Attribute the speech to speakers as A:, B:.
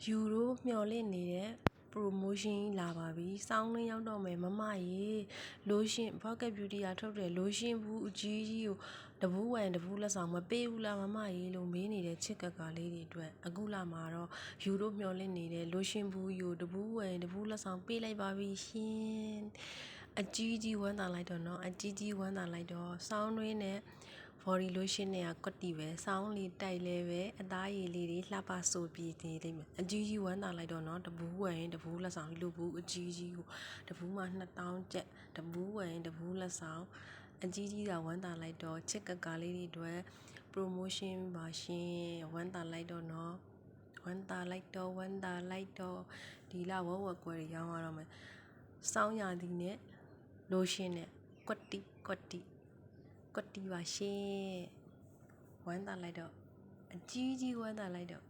A: ယူရိုမျော်လင့်နေတဲ့ promotion လာပါပြီ။စောင်းလင်းရောက်တော့မယ်မမရေလိုရှင် Pocket Beauty ကထုတ်တယ်လိုရှင်ဘူးအကြီးကြီးကိုတပူးဝယ်တပူးလက်ဆောင်မပေးဘူးလားမမရေလို့မေးနေတဲ့ချစ်ကကလေးတွေအတွက်အခုလာမှာတော့ယူရိုမျော်လင့်နေတဲ့လိုရှင်ဘူးယူတပူးဝယ်တပူးလက်ဆောင်ပေးလိုက်ပါပြီရှင်အကြီးကြီးဝမ်းသာလိုက်တော့နော်အကြီးကြီးဝမ်းသာလိုက်တော့စောင်းတွင်းနဲ့ body lotion နဲ့ကွက်တီပဲစောင်းလေးတိုက်လဲပဲအသားရည်လေးတွေလှပဆိုပြီးနေလိမ့်မယ်အကြီးကြီးဝမ်းသာလိုက်တော့နော်တပူးဝယ်ရင်တပူးလက်ဆောင်လူဘူးအကြီးကြီးကိုတပူးမှာ2000ကျပ်တပူးဝယ်ရင်တပူးလက်ဆောင်အကြီးကြီးကဝမ်းသာလိုက်တော့ချစ်ကကလေးတွေအတွက် promotion ပါရှင်ဝမ်းသာလိုက်တော့နော်ဝမ်းသာလိုက်တော့ဒီလဝက်ကွယ်တွေရောင်းရတော့မယ်စောင်းရသည်နဲ့လိုရှင်နဲ့ကွက်တီပါရှင်ဝမ်းသာလိုက်တော့အကြီးကြီးဝမ်းသာလိုက်တော့